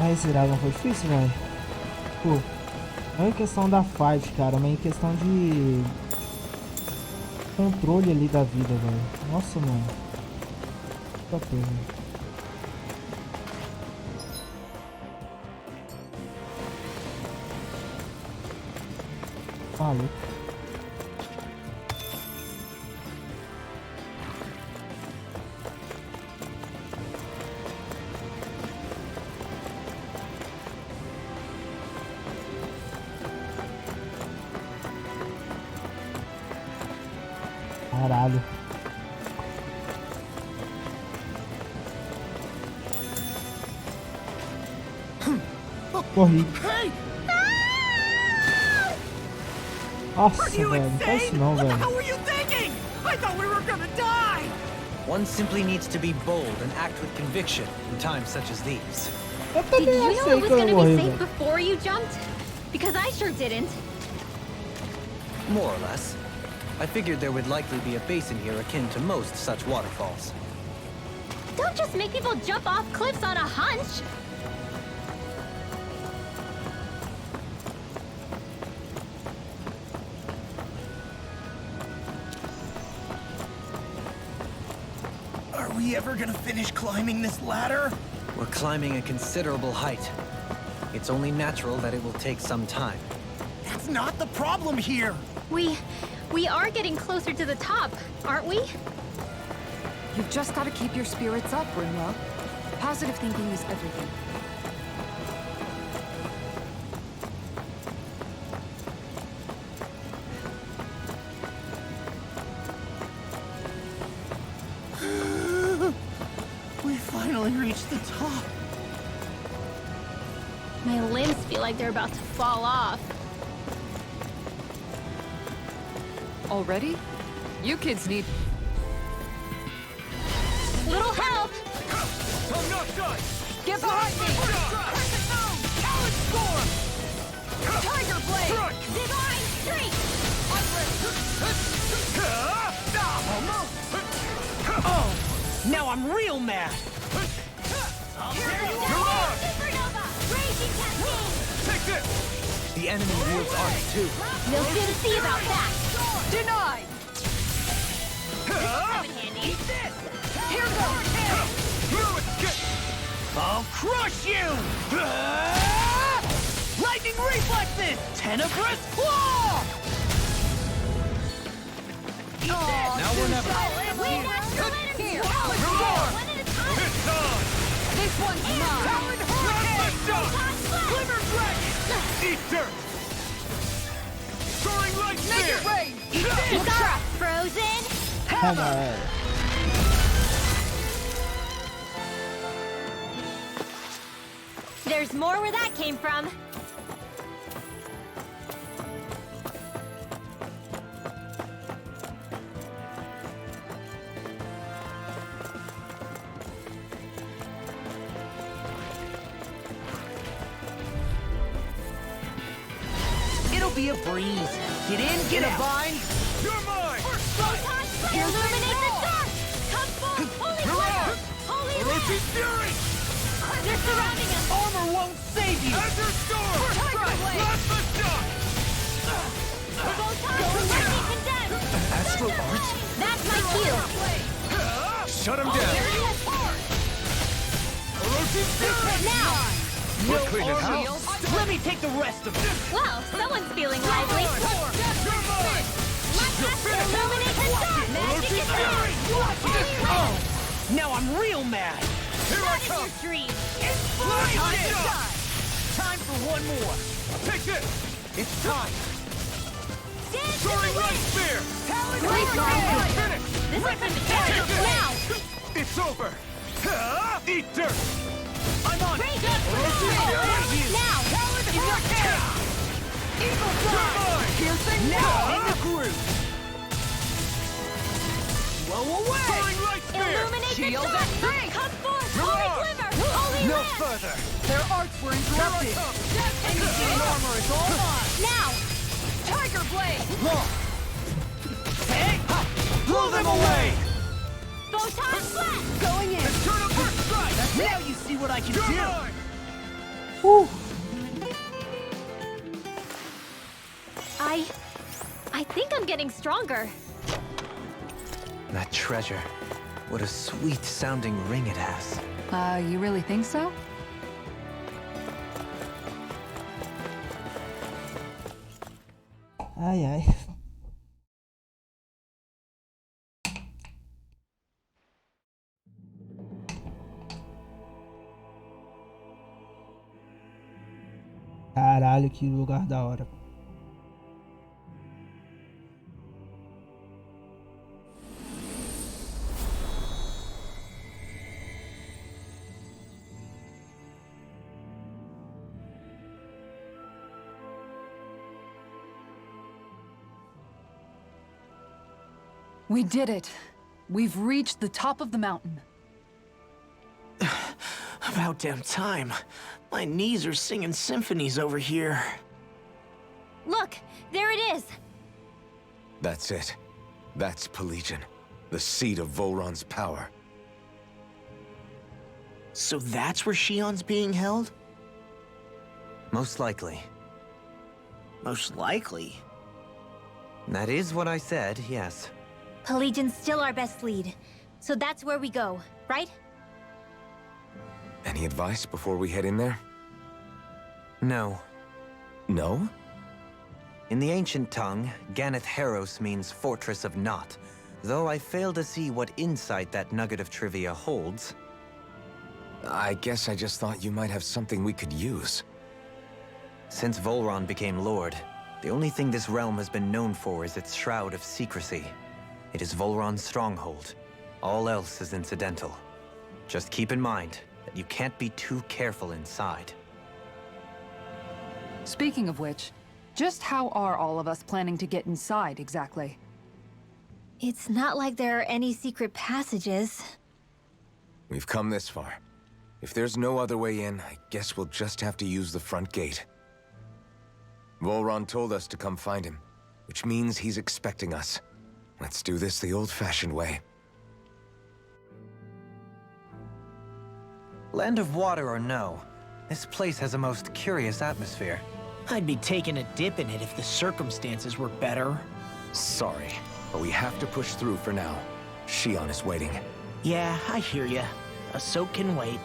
Ah, esse dragão foi difícil, velho. Pô, não é em questão da fight, cara, mas em questão de controle ali da vida, velho. Nossa, mano. Puta pena. Maluco. Caralho. Corri. Nossa, velho, não faz isso não, velho. One simply needs to be bold and act with conviction in times such as these. Eu Did também you know achei it was que eu gonna ia be morrer, safe velho. before you jumped? Because I sure didn't. More or less. I figured there would likely be a basin here akin to most such waterfalls. Don't just make people jump off cliffs on a hunch. Are we ever gonna finish climbing this ladder? We're climbing a considerable height. It's only natural that it will take some time. That's not the problem here. We are getting closer to the top, aren't we? You've just got to keep your spirits up, Brimwell. Positive thinking is everything. We finally reached the top. My limbs feel like they're about to fall off. Already? You kids need... Little help! I'm not done. Get behind me! Perfect move! Talent storm! Tiger Blade! Divine Streak! Oh! Now I'm real mad! Supernova! Raging Cascade! Take this! The enemy wields arcs too. We'll soon see about that! Denied! Have it handy. Here goes! I'll crush you! Lightning reflexes! Tenebrous claw! Now we're never. We have to let him Here. go! One at a time! It's on! This one's mine! Talon hurricane! Proton Slash! Glimmer dragon! Eat dirt! Soaring light spear! Naked rain! It's up, Frozen! Hammer. There's more where that came from. It'll be a breeze. Get in, get a vine. You're mine! Proton Slash! Illuminate the dark! Come forth, Holy Glitter! Holy Orochi's Red! fury! They're surrounding us! Armor won't save you! Azure storm! Tiger Blade! Plasma shock! Photon Lightning Condemned! Astral arts? That's my cue! Shut him down. Orochi's fury! Now! No clean it armor. house. Let me take the rest of it. Well, someone's feeling lively. You're mine! Let's have to illuminate the dark! Magic is fury! Holy Red! Oh! Now I'm real mad! Here I That is come! your dream! Inspiration! Time for one more! Take this! It's time! Dance Soaring in the light wind! spear! Great job! Finish! This is the end! Now! It's over! Eat dirt! I'm on! Great Now! Now! Is your care! Eagle fly! Piercing now! In the groove! Blow away! Soaring light spear! Illuminate the Shield dark! at three. Come forth! Mirage. Holy Glimmer! Holy No Red! further! Their arts were interrupted! Energy and armor is all mine! Now! Tiger Blade! Long! Hey! Ha! Blow them away! Photon Slash! Going in! Turn a first strike! Now you see what I can do! I think I'm getting stronger. That treasure. What a sweet-sounding ring it has. You really think so? Ai, ai. Caralho, que lugar da hora. We did it. We've reached the top of the mountain. About damn time. My knees are singing symphonies over here. Look, there it is. That's it. That's Pelegion, the seat of Volron's power. So that's where Shion's being held? Most likely. Most likely. That is what I said, yes. Pelagian's still our best lead. So that's where we go, right? Any advice before we head in there? No. No? In the ancient tongue, Ganeth Heros means Fortress of Naught, though I fail to see what insight that nugget of trivia holds. I guess I just thought you might have something we could use. Since Volron became Lord, the only thing this realm has been known for is its shroud of secrecy. It is Volron's stronghold. All else is incidental. Just keep in mind that you can't be too careful inside. Speaking of which, just how are all of us planning to get inside, exactly? It's not like there are any secret passages. We've come this far. If there's no other way in, I guess we'll just have to use the front gate. Volron told us to come find him, which means he's expecting us. Let's do this the old-fashioned way. Land of water or no, this place has a most curious atmosphere. I'd be taking a dip in it if the circumstances were better. Sorry, but we have to push through for now. Shion is waiting. Yeah, I hear ya. A soak can wait.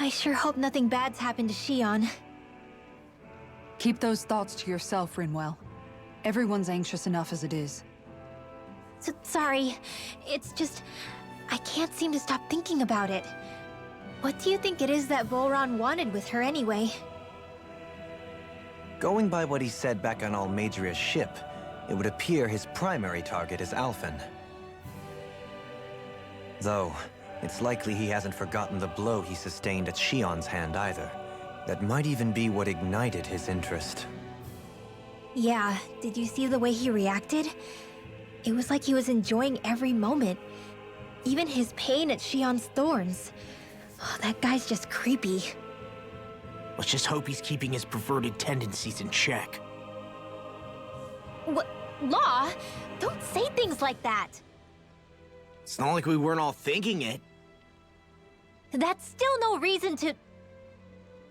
I sure hope nothing bad's happened to Shion. Keep those thoughts to yourself, Rinwell. Everyone's anxious enough as it is. Sorry. It's just... I can't seem to stop thinking about it. What do you think it is that Volron wanted with her anyway? Going by what he said back on Almadria's ship, it would appear his primary target is Alphen. Though, it's likely he hasn't forgotten the blow he sustained at Shion's hand either. That might even be what ignited his interest. Yeah, did you see the way he reacted? It was like he was enjoying every moment. Even his pain at Shion's thorns. Oh, that guy's just creepy. Let's just hope he's keeping his perverted tendencies in check. What? Law? Don't say things like that! It's not like we weren't all thinking it. That's still no reason to...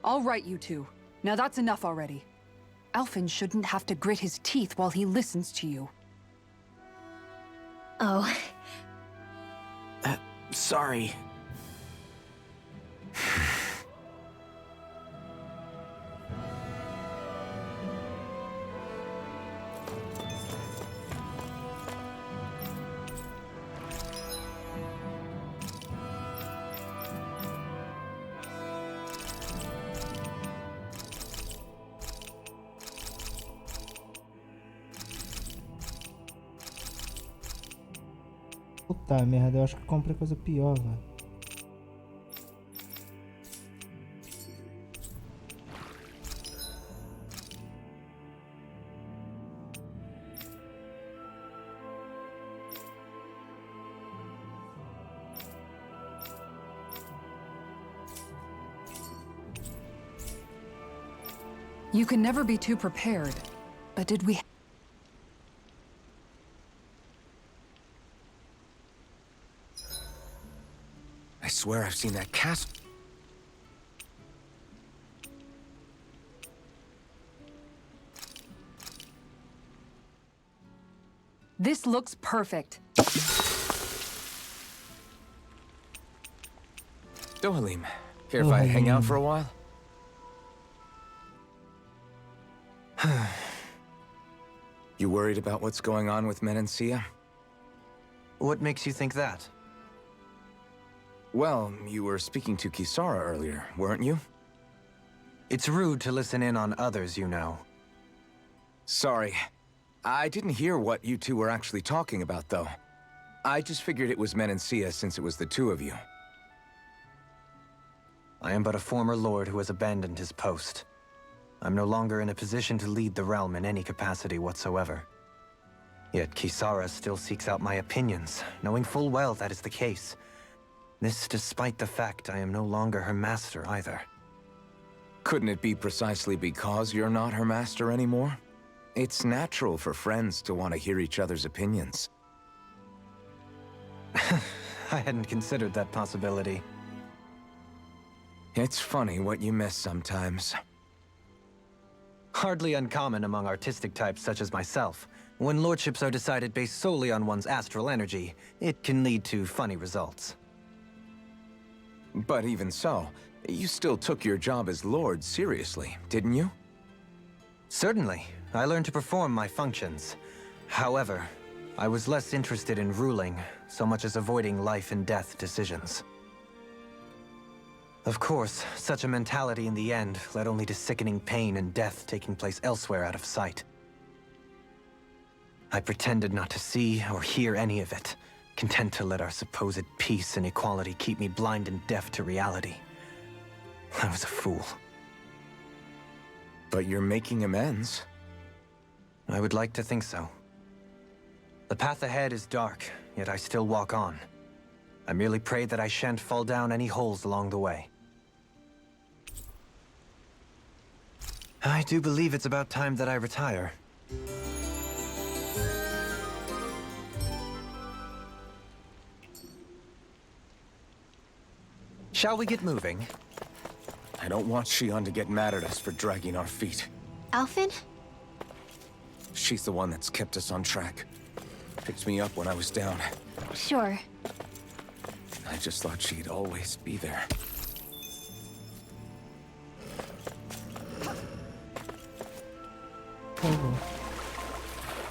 All right, you two. Now that's enough already. Alphen shouldn't have to grit his teeth while he listens to you. Oh. Sorry. Puta merda, eu acho que eu comprei coisa pior, velho. You can never be too prepared. But did we I swear I've seen that castle. This looks perfect. Dohalim, care if I hang out for a while? You worried about what's going on with Menancia? What makes you think that? Well, you were speaking to Kisara earlier, weren't you? It's rude to listen in on others, you know. Sorry. I didn't hear what you two were actually talking about, though. I just figured it was Menancia since it was the two of you. I am but a former lord who has abandoned his post. I'm no longer in a position to lead the realm in any capacity whatsoever. Yet Kisara still seeks out my opinions, knowing full well that is the case. This despite the fact I am no longer her master either. Couldn't it be precisely because you're not her master anymore? It's natural for friends to want to hear each other's opinions. I hadn't considered that possibility. It's funny what you miss sometimes. Hardly uncommon among artistic types such as myself. When lordships are decided based solely on one's astral energy, it can lead to funny results. But even so, you still took your job as lord seriously, didn't you? Certainly. I learned to perform my functions. However, I was less interested in ruling, so much as avoiding life and death decisions. Of course, such a mentality in the end led only to sickening pain and death taking place elsewhere out of sight. I pretended not to see or hear any of it, content to let our supposed peace and equality keep me blind and deaf to reality. I was a fool. But you're making amends. I would like to think so. The path ahead is dark, yet I still walk on. I merely pray that I shan't fall down any holes along the way. I do believe it's about time that I retire. Shall we get moving? I don't want Shion to get mad at us for dragging our feet. Alphen? She's the one that's kept us on track. Picked me up when I was down. Sure. I just thought she'd always be there.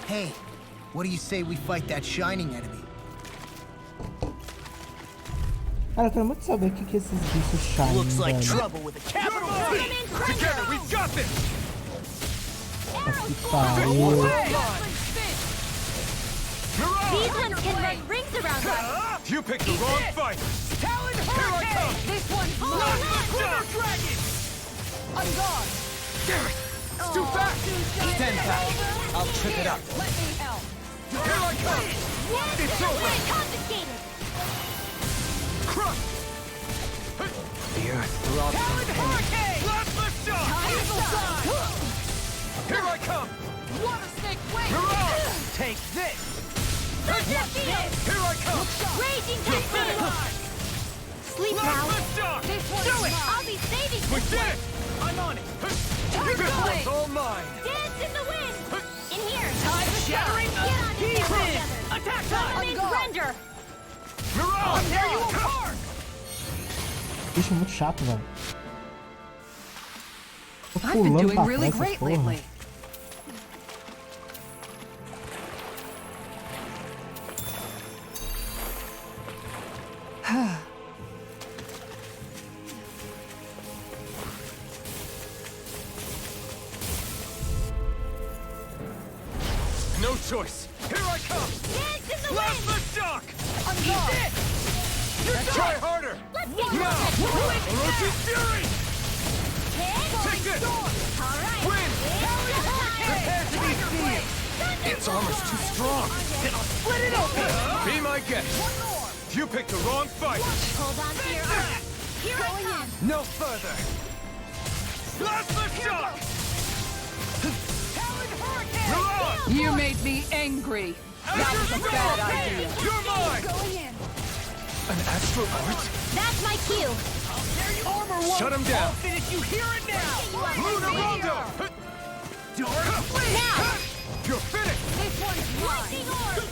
Hey, what do you say we fight that shining enemy? Cara, eu quero muito saber o que esses bichos shine, Looks like velho. trouble with a capital T. Together, we've got this. Que pariu. These ones can run rings around us. You picked the wrong fight. Talon Hurricane. This one's Quiver Dragon. On guard! It's too fast. Stand back. I'll trip it up. Let me help! Here I come. It's over. Confiscated. Crush. The earth throbs. Talon Hurricane. Plasma Shock. Here I come. Water snake wait! Mirage. Take this. Here I come. Raging Typhoon. Sleep now. Plasma Shock. This one's Do it. mine. I'll be saving We this did one. it. I'm on it. Time This to one's play. all mine. Dance in the wind. In here. Time to shattering Get on the in there pieces. together. Attack Summon time. in guard. Render. Mirage. Tear you apart. Bicho muito chato, velho. Tô I've been pulando doing pra really trás, great essa porra. lately. No choice. Here I come. Dance in the Plasma wind. Shock. On Eat guard! it. Try harder. Let's get Now. Orochi's Fury. Take this. All right. Win. Prepare to be sealed. It's almost too strong. Split it open. Be my guest. You picked the wrong fight. Hold on to your arm. Here I come. No further. Plasma Shock. Talon Hurricane. Mirage. You made me angry. That was a bad idea. You're mine. Going in. An astral art? That's my cue. Armor won't Shut him down. fall if you hear it now. Luna Rondo! Dark Blade. Now. You're finished! This one's lightning orb.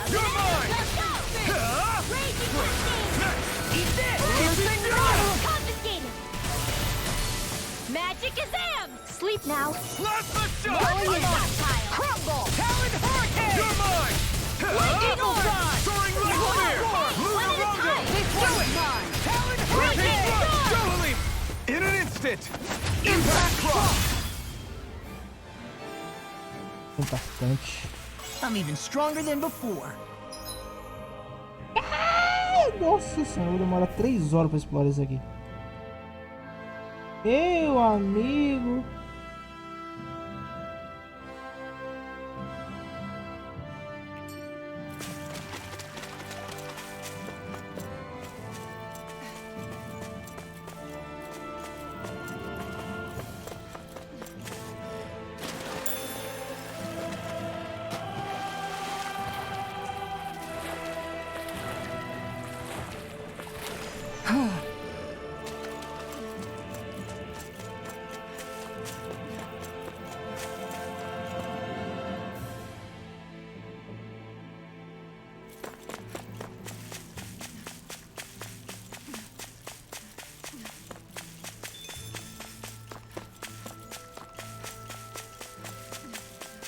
You're mine! Let's go. Raging lightning. Eat this. Confiscated. Magic Kazam. Sleep now. Plasma shot! Rolling in stockpile. Crumble. Talon Hurricane. You're mine! Eagle Dawn. Soaring Light Spear! Luna Rondo! This one's mine. Talon Hurricane Hurricane. Thrust! Double Leap! In an instant! Impact Cross! Impactante. I'm even stronger than before. Ai, nossa senhora, demora 3 horas pra explorar isso aqui. Meu amigo.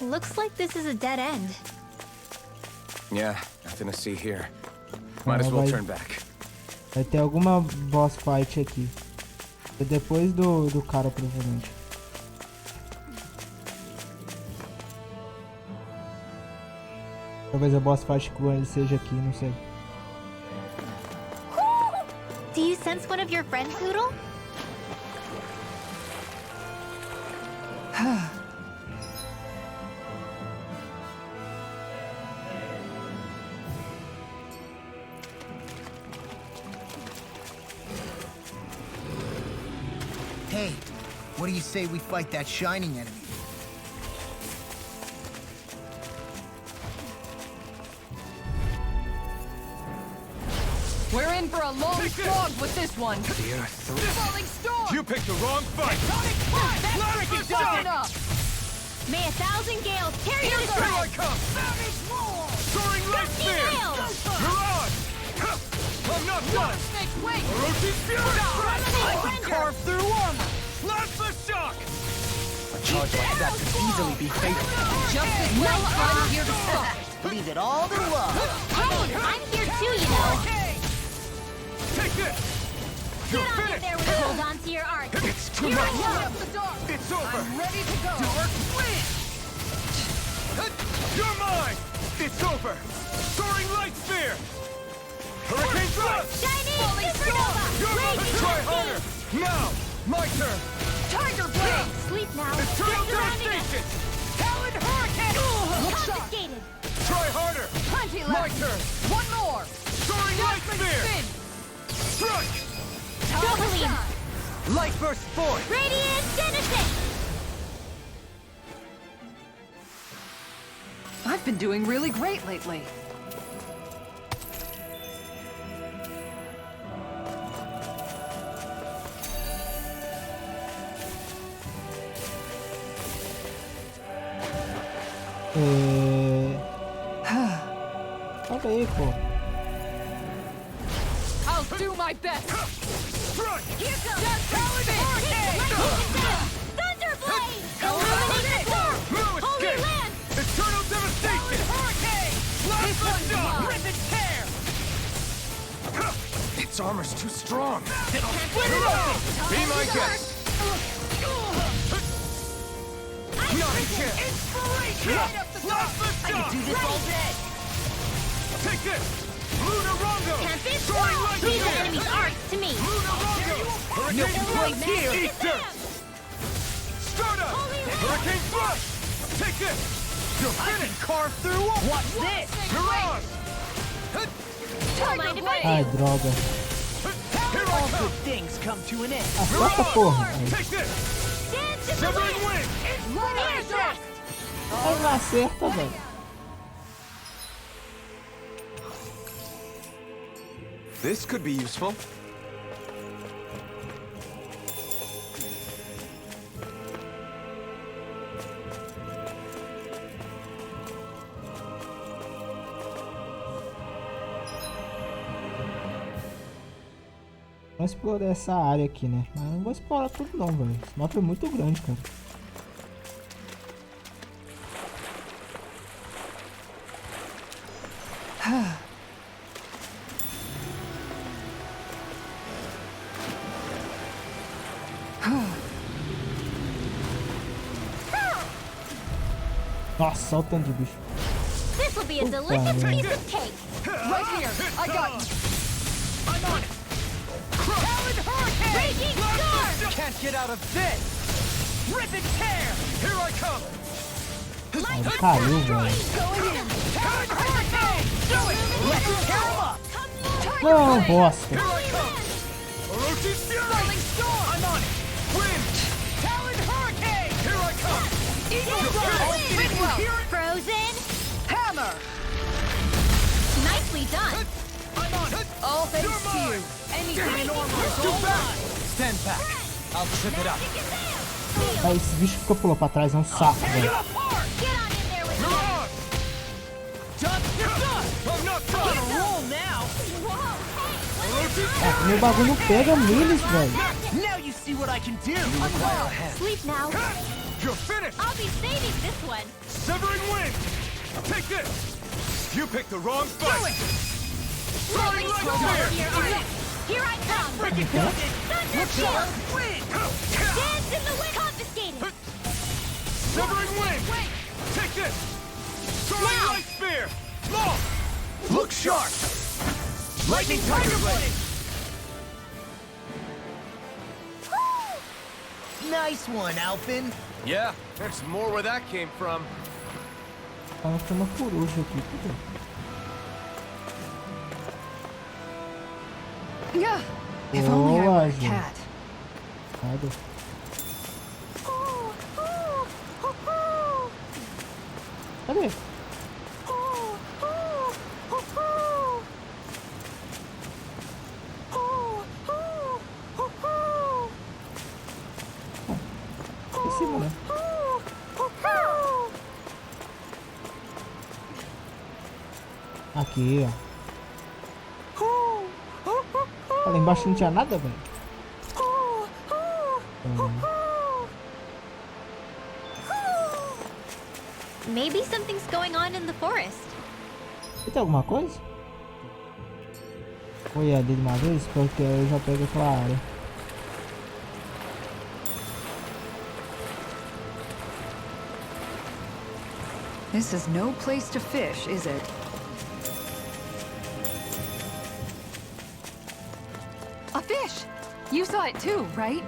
Looks like this is a dead end. Yeah, nothing to see here. Might as well turn back. Vai ter alguma boss fight aqui. É depois do cara, provavelmente. Talvez a boss fight com ele seja aqui, não sei. Do you sense one of your friends, Poodle? Hey, what do you say we fight that shining enemy? We're in for a long slog with this one. The Earth. Falling storm! You picked the wrong fight! Tonic Blast! That freaking does shot! enough! May 1,000 gales carry you to Here I stride. come! Savage roar. Soaring Light Dusty Spear! nails. You're on! I'm not done! Snake, wait! Orochi's Fury! I can carve through armor. Plasma Shock! A charge like that could easily be fatal. Just as well, I'm here to stop it. Leave it all to love. Hey, I'm here too, you know. Take this! You're Get on in finished! there with hold on to your art. It's too You're much! alone. Up the dark! It's over! I'm ready to go! Dark Wind! You're mine! It's over! Soaring Light Spear! Hurricane Thrust! Shining Supernova. You're about to Raging try lightning. harder! Now! My turn! Tiger Blade! Sleep now. Eternal Get surrounding us. Devastation! Talon Hurricane! Look sharp! Confiscated. Try harder! Plenty My left! turn! One more! Soaring Light Spear! Spin! Strike! Doubling. Light Burst forth! Radiant Genesis. I've been doing really great lately. Olha aí, pô. I'll do my best! Strike! Here comes Talon Hurricane. Thunderblade. Illuminate the storm. No Holy escape! land. Eternal Devastation! Hurricane. Plasma Shock! Rip and tear. Its armor's too strong! Split it open. Be my guest! Not a chance! Inspiration. Right up the top. Plasma Shock! Do this all day. Take this! Luna Rondo! Tempest. Soaring Light Leave the Spear! enemy's arts to me. Luna Rondo! Hurricane place Thrust! here. Eat this! Stardust! Holy land. Hurricane Thrust! Take this! You're I can finished! carve through. What's this? You're on! Don't mind if I Ai, do. droga. Here I All come! good things come to an end. Acerta, porra. Aí. Take this! Dance in the Severing wind. Wind! Air thrust. Ai, não acerta, velho. This could be useful. Vamos explorar essa área aqui, né? Mas não vou explorar tudo não, velho. Esse mapa é muito grande, cara. Nossa, olha o tanto de bicho. This will be a delicious piece of cake. Right here! I got you! I'm on it! Talon Hurricane! Raging storm! Can't get out of this! Rip and tear! Here I come! Ele caiu, velho. Going in! Talon Hurricane! Do it! Let's tear him up! Não, bosta. Here I come! Orochi's Fury! Rolling Storm! I'm on it! Wind! Talon Hurricane! Here I come! Eagle Strike! Did you hear it? Frozen. Hammer! Nicely done. I'm on it! All thanks You're to you. mine! Anything in armor is Too all bad! mine! Stand back! I'll trip it up! Ah, esse bicho que pulou pra trás é um saco, Tear velho. you apart! Get on in there with You're me. on! Done! You're done! I'm not done! On a roll now! Whoa, hey, Orochi's Ah, meu bagulho não pega neles, velho. Now you see what I can do! sleep now. You're finished! I'll be saving this one. Severing wind! Take this! You picked the wrong fight! Soaring like a Here, spear! here I come. Freaking dodge! Thunder chill. Wind! Dance in the wind. Confiscated. Severing wind! Take this! Soaring Now. light spear! Long! Look sharp! Lightning tiger blade! Nice one, Alpin. Yeah, there's more where that came from. Ah, tem uma coruja aqui. Cadê? Yeah. If only I were a Boa, cat. Nada. Cadê? Esqueci, mano. Aqui, ó. Lá embaixo não tinha nada, velho. Maybe something's going on in the forest. E tem alguma coisa? Vou ir ali de uma vez, porque eu já pego aquela área. This is no place to fish, is it? A fish! You saw it too, right?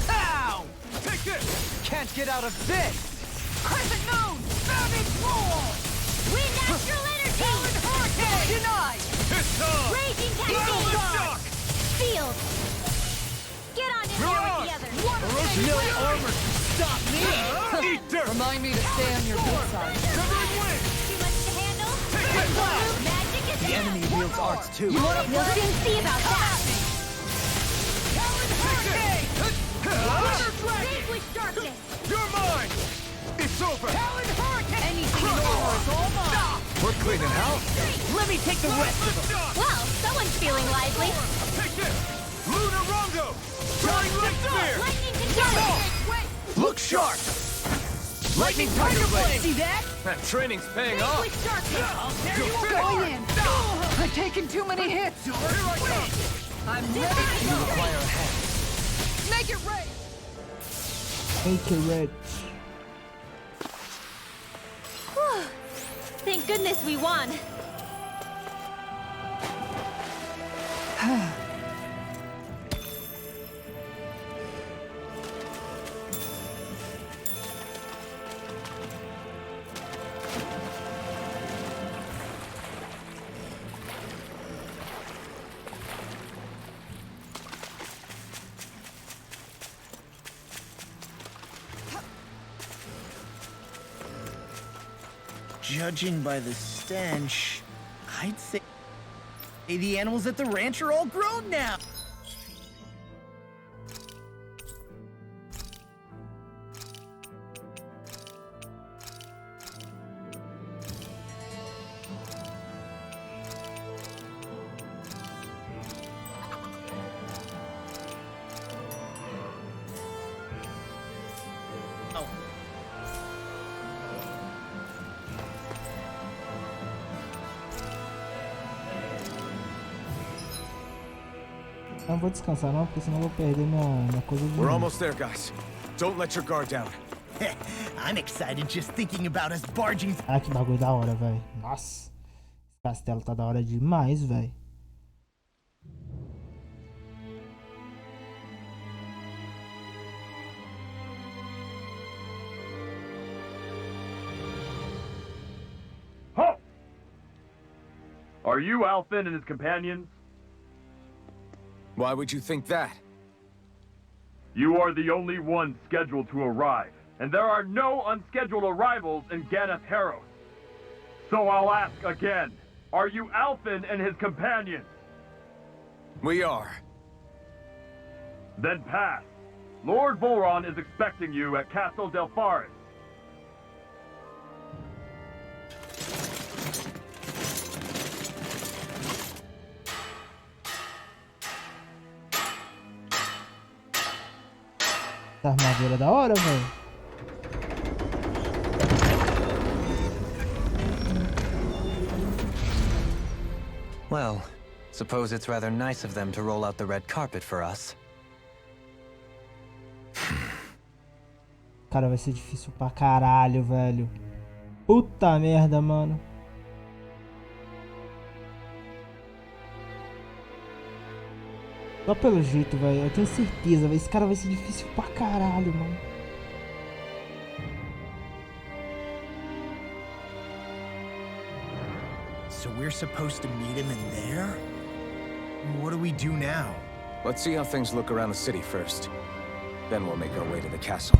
Ow! Take this! Can't get out of this! Crescent moon! Savage roar! Wind astral energy. Talon hurricane! Denied! This time! Raging Battle cascade. shock! Sealed. Get on in You're there on! with the others. No armor can stop me! Eat dirt! Remind me to stay on your good side. Severing wind! Too much to handle. Take it! Magic is The enemy wields arts too. We'll soon see about that. Talon hurricane! Vanquish darkness. You're mine! It's over! Talon hurricane! Anything in armor is all mine! We're cleaning house. Let me take the rest of them! Well, someone's feeling lively. Take this! Lunar Rondo! Soaring light spear! Lightning control. Look sharp! Lightning tiger blade! See that? That training's paying off. Vanquish darkness. You're Going finished! in! I've taken too many hits! Here I come! I'm ready to go! Require a hand. Make it rain! Make it red. Thank goodness we won. Judging by the stench, I'd say the animals at the ranch are all grown now. Não vou descansar não, porque senão eu vou perder minha coisa de We're novo. almost there, guys. Don't let your guard down. I'm excited just thinking about us barging. Ah, que bagulho da hora, velho. Nossa. Esse castelo tá da hora demais, velho. Ho! Are you Alfin and his companions? Why would you think that? You are the only ones scheduled to arrive, and there are no unscheduled arrivals in Ganeth Haros. So I'll ask again, are you Alfin and his companions? We are. Then pass. Lord Volron is expecting you at Castle Delpharis. Essa armadura é da hora, velho. Well, suppose it's rather nice of them to roll out the red carpet for us. Cara, vai ser difícil pra caralho, velho. Puta merda, mano. Só pelo jeito, velho. Eu tenho certeza, velho. Esse cara vai ser difícil pra caralho, mano. So we're supposed to meet him in there? What do we do now? Let's see how things look around the city first. Then we'll make our way to the castle.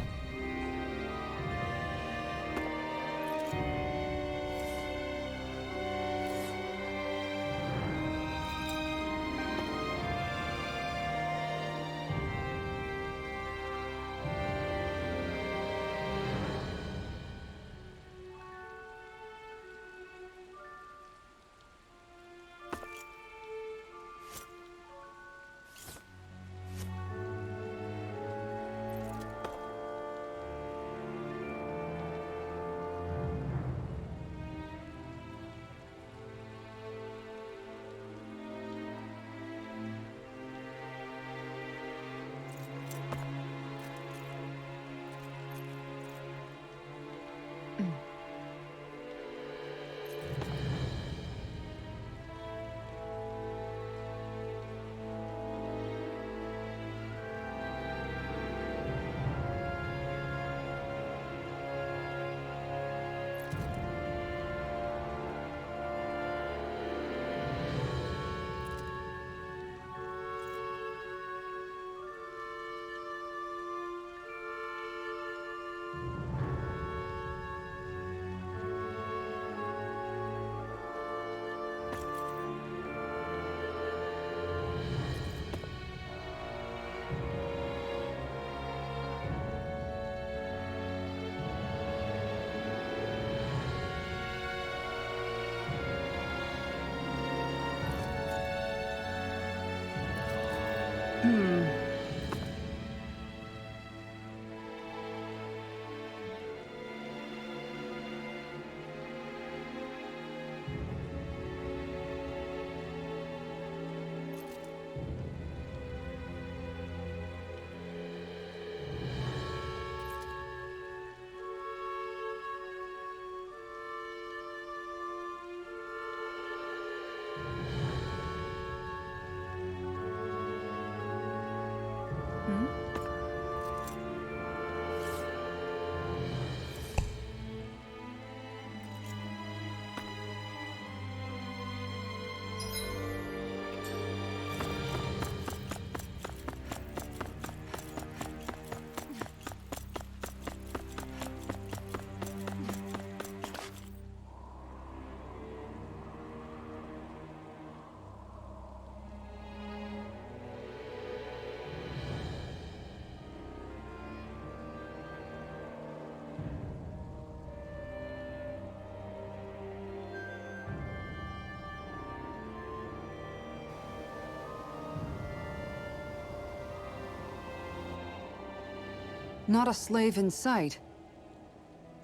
Not a slave in sight.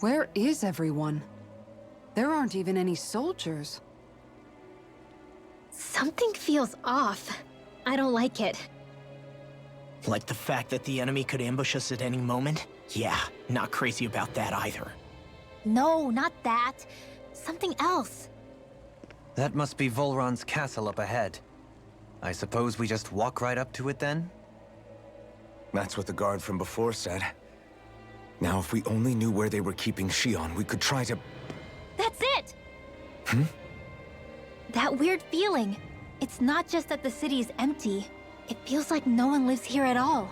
Where is everyone? There aren't even any soldiers. Something feels off. I don't like it. Like the fact that the enemy could ambush us at any moment? Yeah, not crazy about that either. No, not that. Something else. That must be Volron's castle up ahead. I suppose we just walk right up to it then? That's what the guard from before said. Now, if we only knew where they were keeping Shion, we could try to... That's it! That weird feeling. It's not just that the city is empty. It feels like no one lives here at all.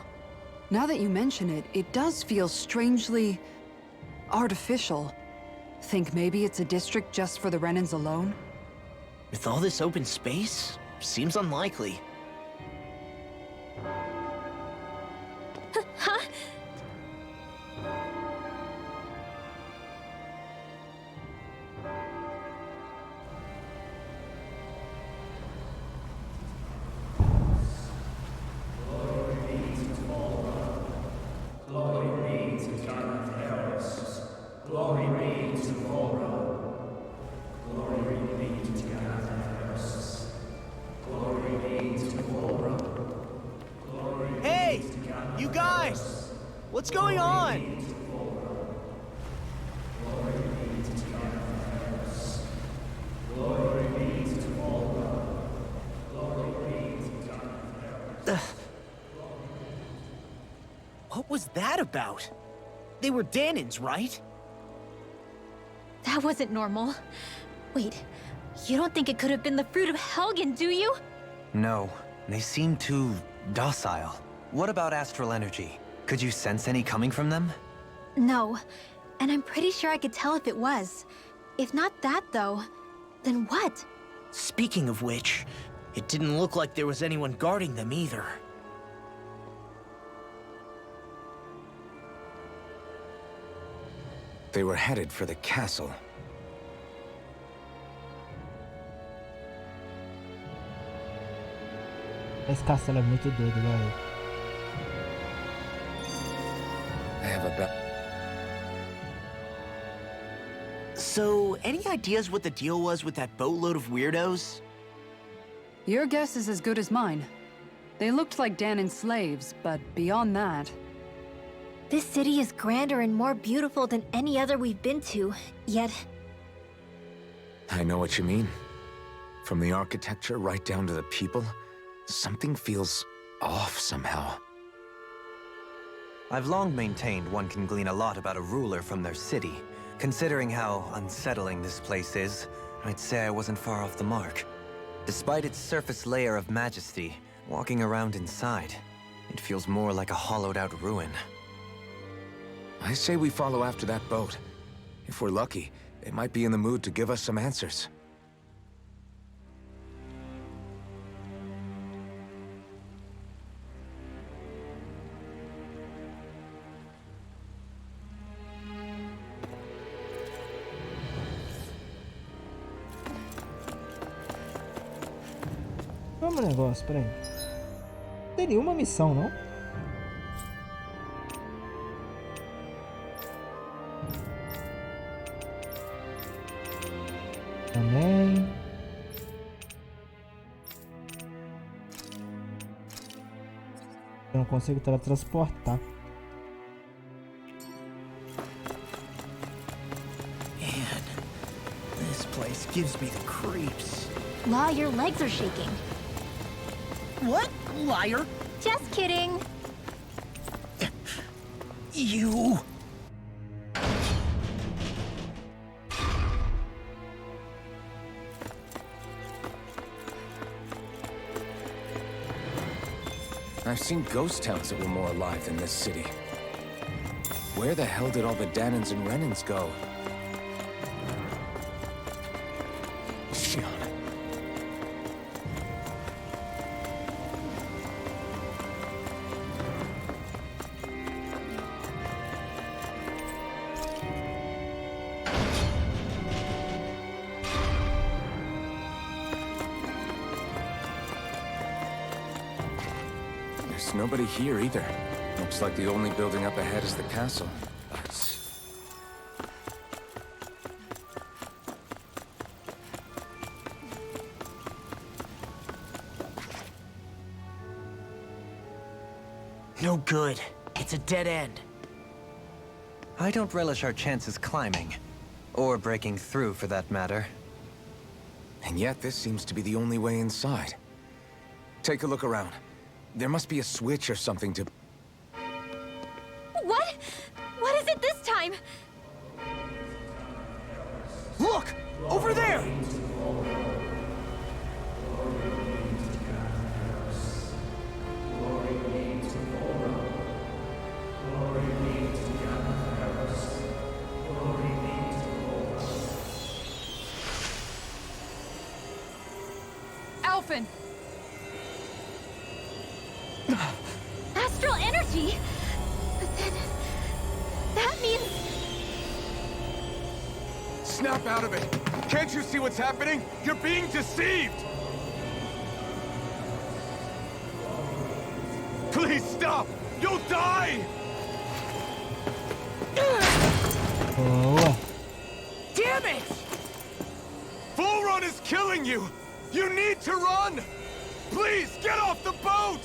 Now that you mention it, it does feel strangely... artificial. Think maybe it's a district just for the Renans alone? With all this open space, seems unlikely. Huh? Hey! You guys! What's going on? What was that about? They were Danins, right? That wasn't normal. Wait, you don't think it could have been the fruit of Helgen, do you? No, they seem too docile. What about astral energy? Could you sense any coming from them? No, and I'm pretty sure I could tell if it was. If not that, though, then what? Speaking of which, it didn't look like there was anyone guarding them either. They were headed for the castle. Esse castelo é muito doido, velho. I have a bet. So, any ideas what the deal was with that boatload of weirdos? Your guess is as good as mine. They looked like Danon slaves, but beyond that... This city is grander and more beautiful than any other we've been to, yet... I know what you mean. From the architecture right down to the people, something feels off somehow. I've long maintained one can glean a lot about a ruler from their city. Considering how unsettling this place is, I'd say I wasn't far off the mark. Despite its surface layer of majesty, walking around inside, it feels more like a hollowed-out ruin. I say we follow after that boat. If we're lucky, it might be in the mood to give us some answers. Vamos um negócio, peraí. Não tem nenhuma missão, não? Também. Eu não consigo teletransportar. Man, this place gives me the creeps. Law, your legs are shaking. What? Liar! Just kidding. You... I've seen ghost towns that were more alive than this city. Where the hell did all the Danons and Renans go? Shion. There's nobody here either. No Looks like the only building up ahead is the castle. No good. It's a dead end. I don't relish our chances climbing. Or breaking through, for that matter. And yet, this seems to be the only way inside. Take a look around. There must be a switch or something to... What? What is it this time? Look! Over there! Alphen! Astral energy? But then... that means... Snap out of it! Can't you see what's happening? You're being deceived! Please stop! You'll die! Boa. Damn it! Bull Run is killing you! You need to run! Please, get off the boat!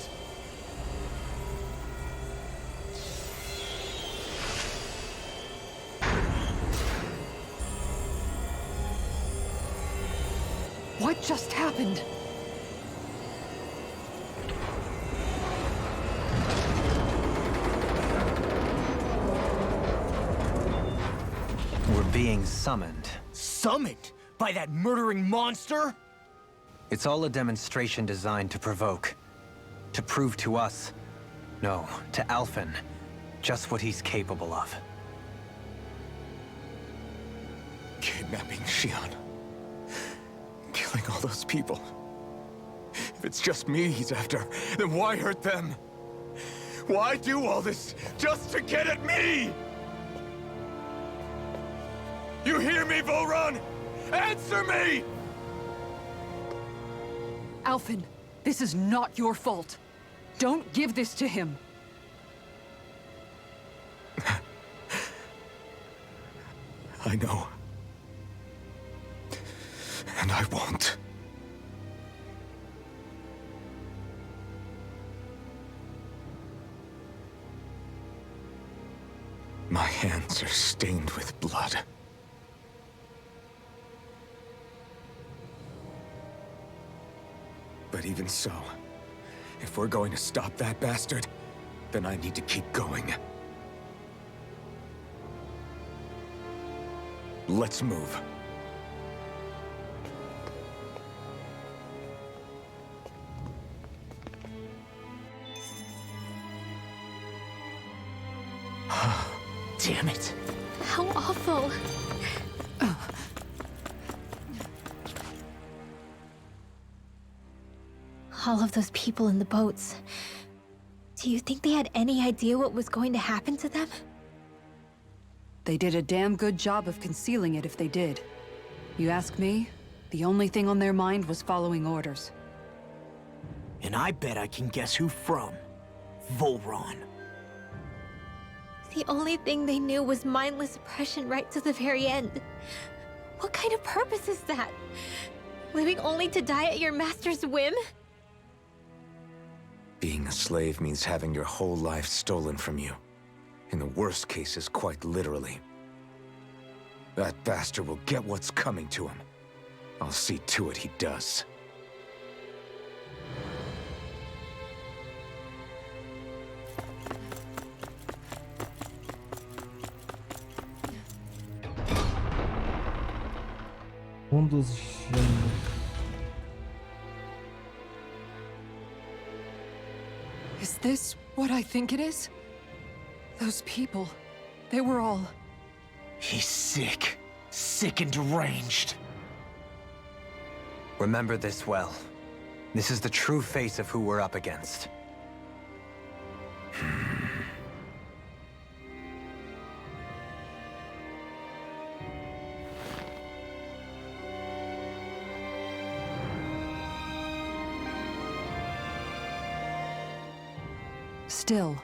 What just happened? We're being summoned. Summoned? By that murdering monster? It's all a demonstration designed to provoke. To prove to us, no, to Alphen, just what he's capable of. Kidnapping Xion. Killing all those people. If it's just me he's after, then why hurt them? Why do all this just to get at me? You hear me, Volron? Answer me! Alphen, this is not your fault. Don't give this to him. I know. And I won't. My hands are stained with blood. But even so, if we're going to stop that bastard, then I need to keep going. Let's move. Damn it. How awful. All of those people in the boats. Do you think they had any idea what was going to happen to them? They did a damn good job of concealing it if they did. You ask me, the only thing on their mind was following orders. And I bet I can guess who from. Volron. The only thing they knew was mindless oppression right to the very end. What kind of purpose is that? Living only to die at your master's whim? Being a slave means having your whole life stolen from you. In the worst cases, quite literally. That bastard will get what's coming to him. I'll see to it he does. Dos gêmeos. Is this what I think it is? Those people, they were all... He's sick. Sick and deranged. Remember this well. This is the true face of who we're up against. Still,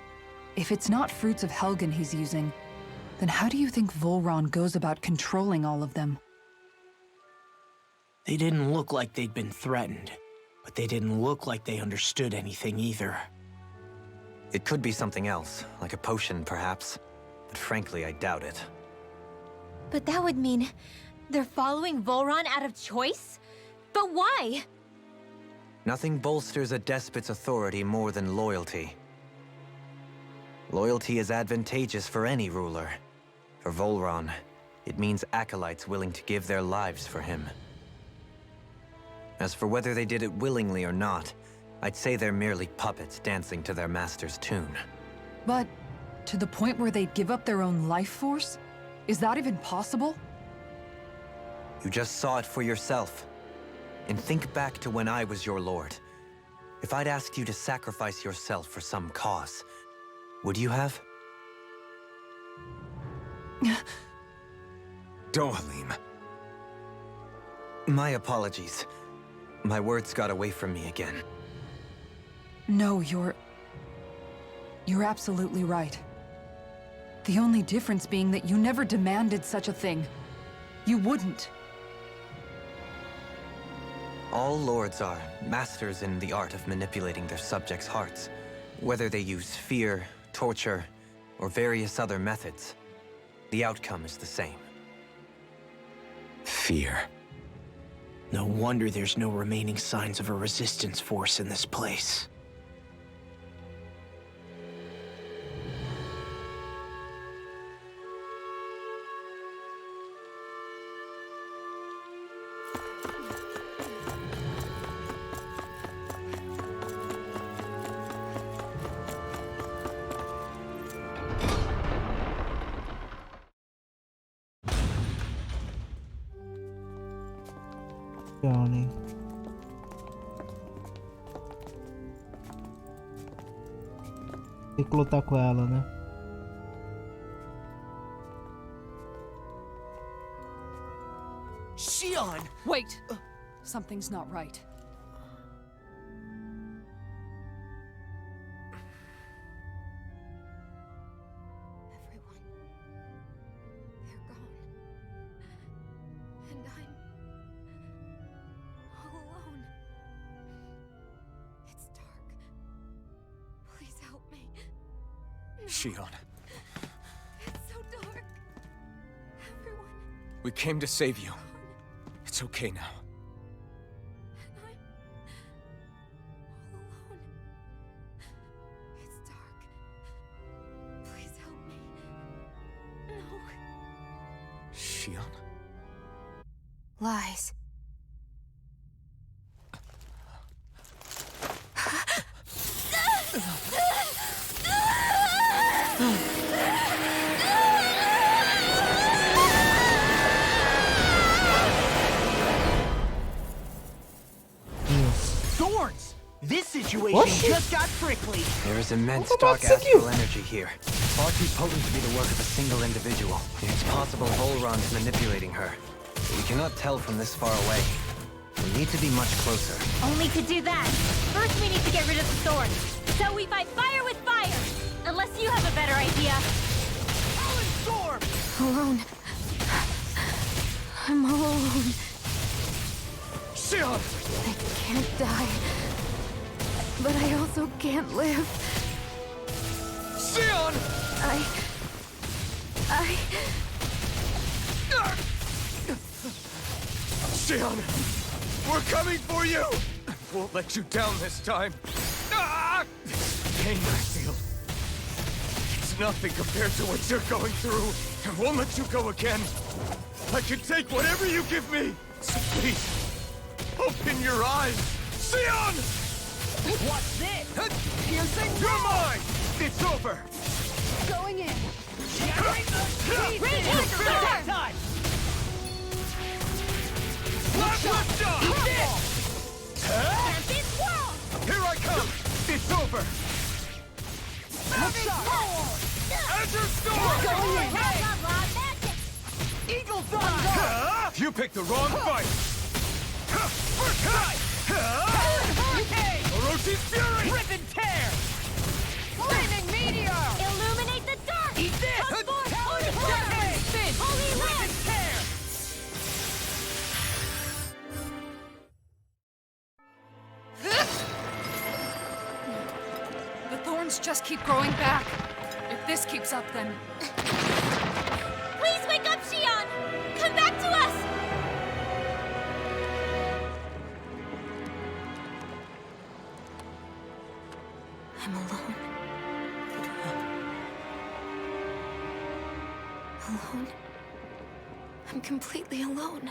If it's not fruits of Helgen he's using, then how do you think Volron goes about controlling all of them? They didn't look like they'd been threatened, but they didn't look like they understood anything either. It could be something else, like a potion perhaps, but frankly I doubt it. But that would mean they're following Volron out of choice? But why? Nothing bolsters a despot's authority more than loyalty. Loyalty is advantageous for any ruler. For Volron, it means acolytes willing to give their lives for him. As for whether they did it willingly or not, I'd say they're merely puppets dancing to their master's tune. But to the point where they'd give up their own life force? Is that even possible? You just saw it for yourself. And think back to when I was your lord. If I'd asked you to sacrifice yourself for some cause, would you have? Dohalim. My apologies. My words got away from me again. No, you're absolutely right. The only difference being that you never demanded such a thing. You wouldn't. All lords are masters in the art of manipulating their subjects' hearts. Whether they use fear, torture, or various other methods, the outcome is the same. Fear. No wonder there's no remaining signs of a resistance force in this place. Johnny. Tem que lutar com ela, né? Shion! Wait! Something's not right. Everyone. They're gone. And I'm all alone. It's dark. Please help me. Shion, It's so dark. Everyone. we came to save you. It's okay now. And I'm all alone. It's dark. Please help me. No. Shion? Lies. Thorns! This situation just got prickly. There is immense What dark about Sikiu? astral energy here. Far too potent to be the work of a single individual. It's possible Volron's manipulating her. But we cannot tell from this far away. We need to be much closer. Only to do that, first we need to get rid of the thorns. So we fight fire with fire! Unless you have a better idea. Talon Storm! Alone. I'm all alone. Shion! I can't die. But I also can't live. Shion! Shion! We're coming for you! Won't let you down this time. Ah! This pain I feel. It's nothing compared to what you're going through. I won't let you go again. I can take whatever you give me. So please, open your eyes. Shion! What's this? Piercing You're mine! It's over! Going in! Generate the React! time! Left lift up! Champion swirl! Here I come! It's over! Azure Storm! Eagle Dive! You picked the wrong fight! First strike! Hurricane! Oroshi's Fury! Rip and tear! Flaming Meteor! wounds just keep growing back. If this keeps up, then... Please wake up, Shion! Come back to us! I'm alone. Alone? I'm completely alone.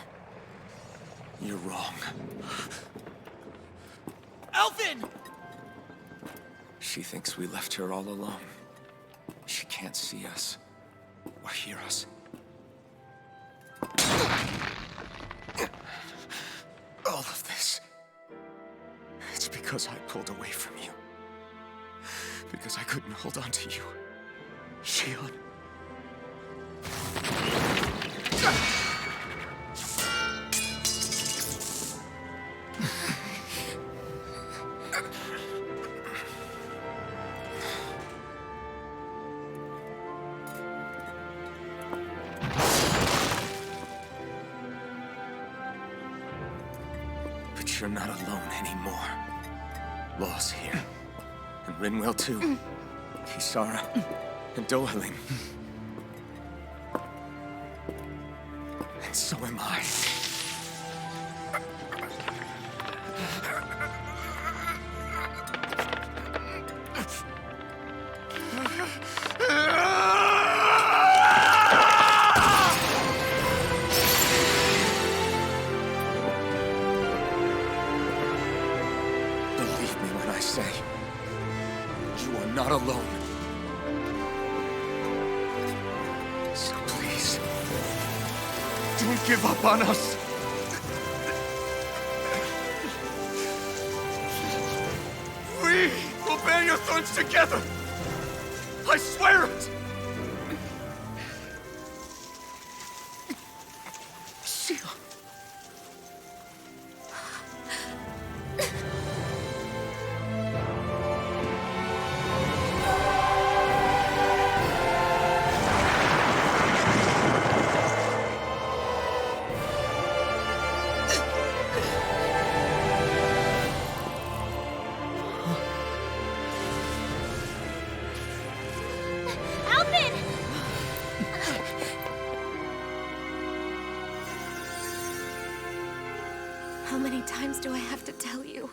You're wrong. Alphen! She thinks we left her all alone. She can't see us or hear us. All of this. It's because I pulled away from you. Because I couldn't hold on to you. Shion. But you're not alone anymore. Law's here. And Rinwell too. Kisara. And Dohaling. And so am I. Believe me when I say, you are not alone. So please, don't give up on us. We will bear your thorns together. I swear it. Shion. Alvin! How many times do I have to tell you?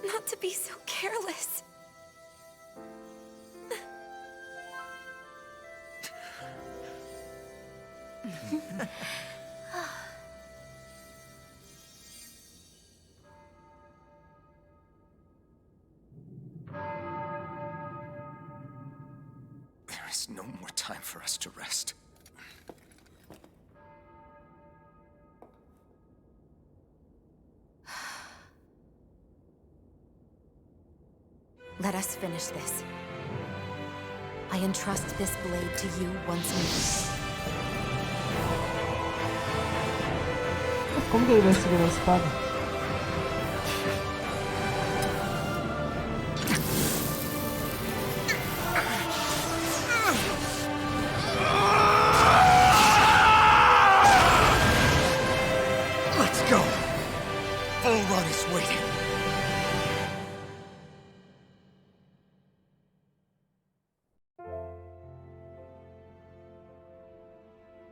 Not to be so careless. There is no more time for us to rest. Let us finish this. I entrust this blade to you once more. Como que ele vai segurar a espada? Let's go. Volrun is waiting.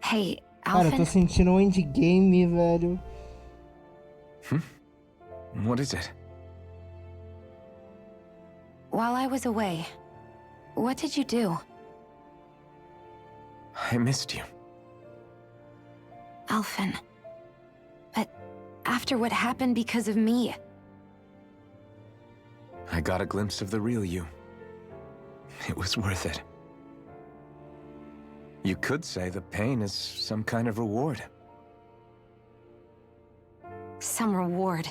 Hey, Cara, eu tô Alphen. sentindo um endgame, velho. What is it? While I was away, what did you do? I missed you. Alphen. But after what happened because of me, I got a glimpse of the real you. It was worth it. You could say the pain is some kind of reward. some reward.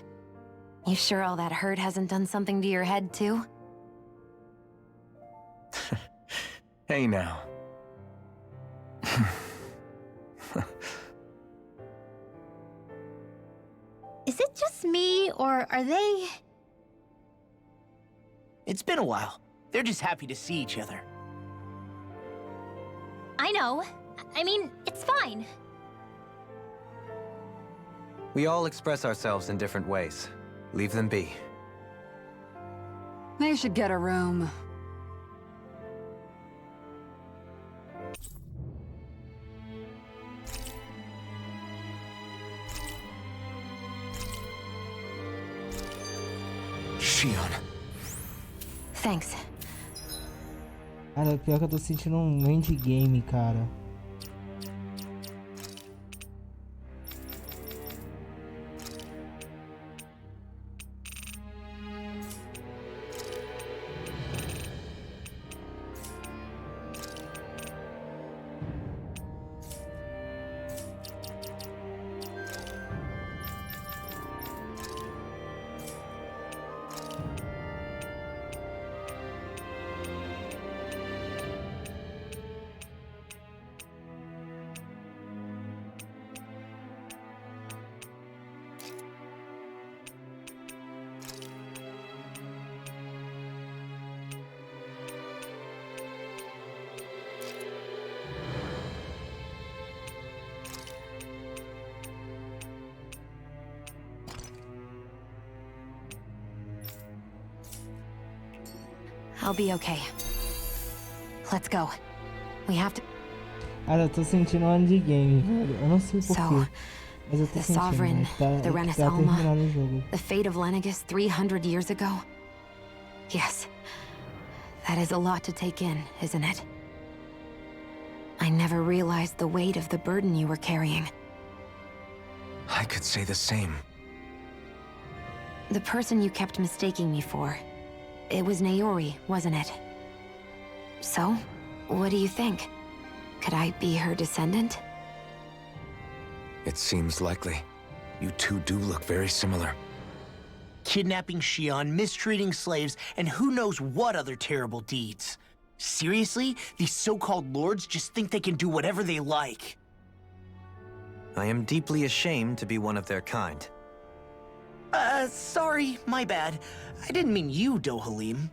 You sure all that hurt hasn't done something to your head, too? Hey now. Is it just me, or are they... It's been a while. They're just happy to see each other. I know. I mean, it's fine. We all express ourselves in different ways. Leave them be. They should get a room. Shion. Thanks. Cara, pior que eu tô sentindo um endgame, cara. I'll be okay. Let's go. We have to... Cara, eu tô sentindo um endgame, velho. Eu não sei porquê. So, Mas eu tô the sentindo, Sovereign, né? Tá, the tá terminando o jogo. the fate of Lenegis 300 years ago. Yes. That is a lot to take in, isn't it? I never realized the weight of the burden you were carrying. I could say the same. The person you kept mistaking me for. It was Naori, wasn't it? So, what do you think? Could I be her descendant? It seems likely. You two do look very similar. Kidnapping Shion, mistreating slaves, and who knows what other terrible deeds. Seriously? These so-called lords just think they can do whatever they like. I am deeply ashamed to be one of their kind. Sorry, my bad. I didn't mean you, Dohalim.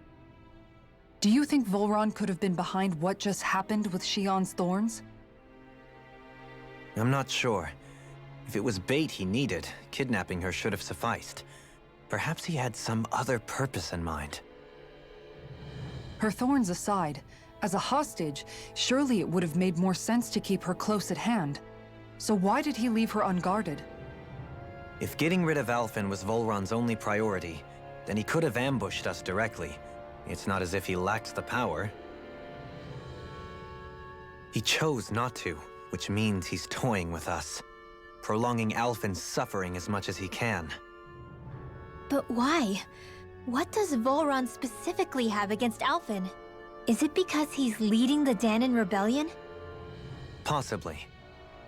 Do you think Volron could have been behind what just happened with Shion's thorns? I'm not sure. If it was bait he needed, kidnapping her should have sufficed. Perhaps he had some other purpose in mind. Her thorns aside, as a hostage, surely it would have made more sense to keep her close at hand. So why did he leave her unguarded? If getting rid of Alphen was Volron's only priority, then he could have ambushed us directly. It's not as if he lacked the power. He chose not to, which means he's toying with us, prolonging Alphen's suffering as much as he can. But why? What does Volron specifically have against Alphen? Is it because he's leading the Danon rebellion? Possibly.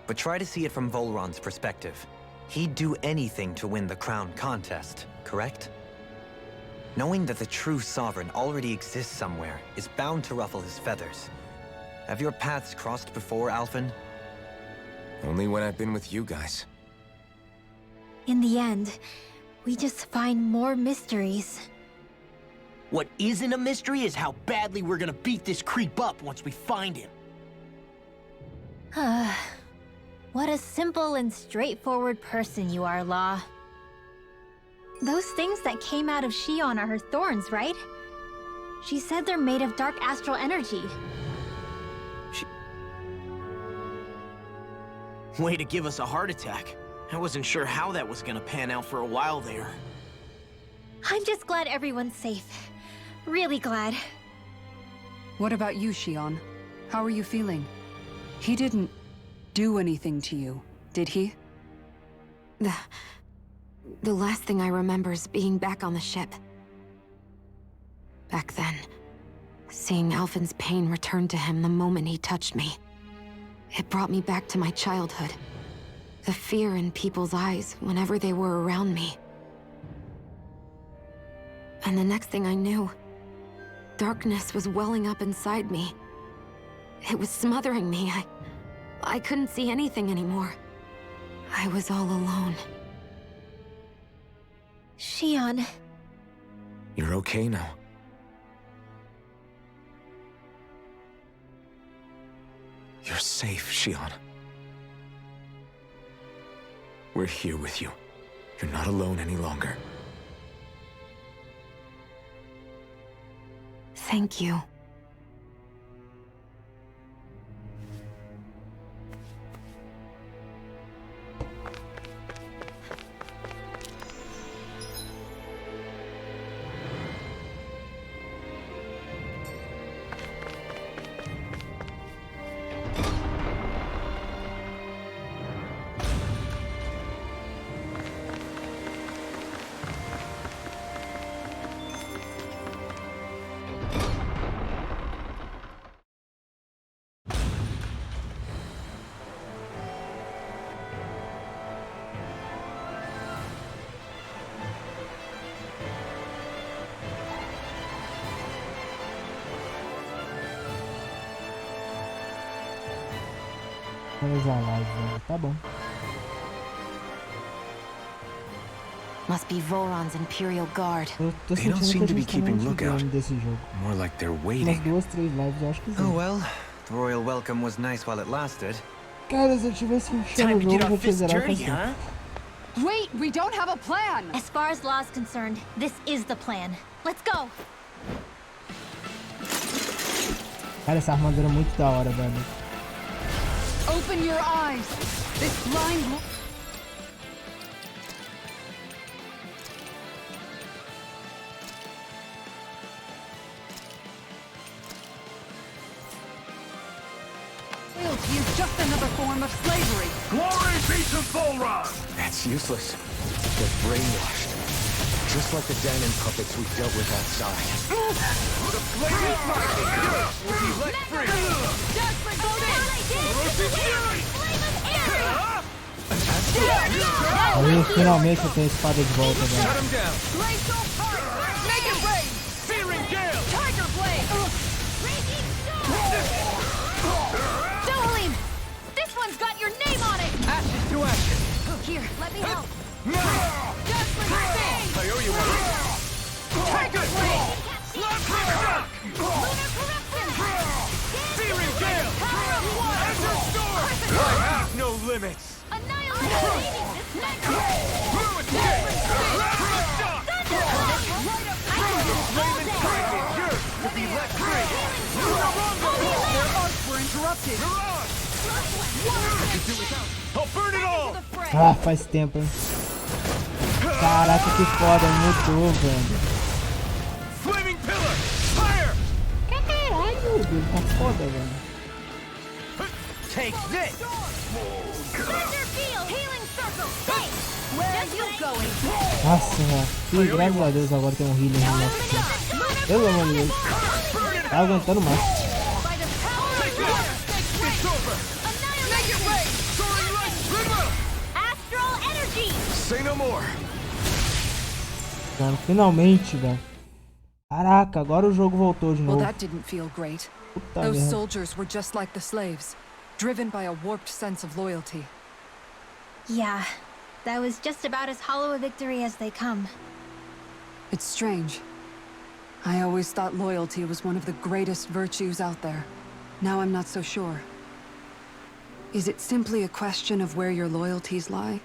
But try to see it from Volron's perspective. He'd do anything to win the crown contest, correct? Knowing that the true sovereign already exists somewhere is bound to ruffle his feathers. Have your paths crossed before, Alphen? Only when I've been with you guys. In the end, we just find more mysteries. What isn't a mystery is how badly we're gonna beat this creep up once we find him. What a simple and straightforward person you are, Law. Those things that came out of Shion are her thorns, right? She said they're made of dark astral energy. Way to give us a heart attack. I wasn't sure how that was gonna pan out for a while there. I'm just glad everyone's safe. Really glad. What about you, Shion? How are you feeling? He didn't do anything to you, did he? The last thing I remember is being back on the ship. Back then, seeing Alphen's pain return to him the moment he touched me. It brought me back to my childhood. The fear in people's eyes whenever they were around me. And the next thing I knew, darkness was welling up inside me. It was smothering me. I couldn't see anything anymore. I was all alone. Shion. You're okay now. You're safe, Shion. We're here with you. You're not alone any longer. Thank you. Finalizar a live, velho. Tá bom. Must be Volron's Imperial Guard. Eu tô They don't sentindo seem que a to be gente tá no keeping último lookout. game desse jogo. More like they're Umas waiting. 2, 3 lives eu acho que sim. Oh well, the royal welcome was nice while it lasted. Cara, se eu tivesse enchendo Time o to jogo, get eu já off tinha this zerado journey, faz tempo. huh? Wait, we don't have a plan! As far as law's concerned, this is the plan. Let's go! Cara, essa armadura é muito da hora, velho. Open your eyes! This blind loyalty is just another form of slavery. Glory be to Volron! That's useless. They're brainwashed. Just like the Danon puppets we dealt with outside. The flaming lightning will be let free! Aí, finalmente eu tenho a espada de volta, Shut velho. him down! Glacial Part! Make it rain! Searing gale! Tiger Blade! Dohalim! This one's got your name on it! Ashes to ashes! Here, let me help. Judgment Sting! I owe you one! Tiger Blade! Shock! Lunar corruption! Searing gale! Power of water! Azure storm! I have no limits! Annihilation! Fluid gale! Shock! Flaming lightning! Yours will be let free! Their arcs were interrupted. I'll burn it all! Ah, faz tempo, hein. Caraca, que foda, mudou, velho. Flaming pillar! Fire! Caralho, ele tá foda, velho. Take this! Thunder field! Healing circle! Stay! Where you going? Nossa, velho. Ih, graças a Deus agora tem um healing no nosso time. Pelo amor de Deus. Tá aguentando mais. By the power of water! It's over! Annihilation! Soaring light trigger! Astral energy! Say no more! Mano, finalmente, velho. Caraca, agora o jogo voltou de Well, novo. that didn't feel great. Puta Those merda. soldiers were just like the slaves, driven by a warped sense of loyalty. Yeah, that was just about as hollow a victory as they come. It's strange. I always thought loyalty was one of the greatest virtues out there. Now I'm not so sure. Is it simply a question of where your loyalties lie?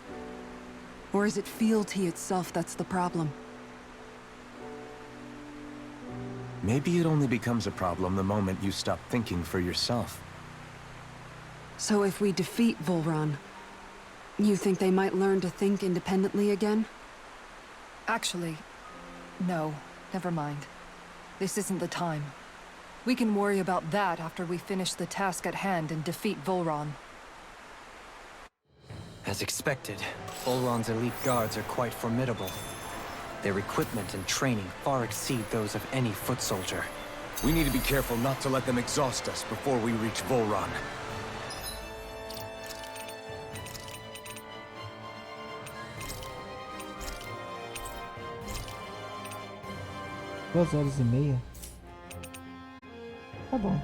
Or is it fealty itself that's the problem? Maybe it only becomes a problem the moment you stop thinking for yourself. So if we defeat Volron, you think they might learn to think independently again? Actually, no. Never mind. This isn't the time. We can worry about that after we finish the task at hand and defeat Volron. As expected, Volron's elite guards are quite formidable. Their equipment and training far exceed those of any foot soldier. We need to be careful not to let them exhaust us before we reach Volron. Duas horas e meia. Tá bom.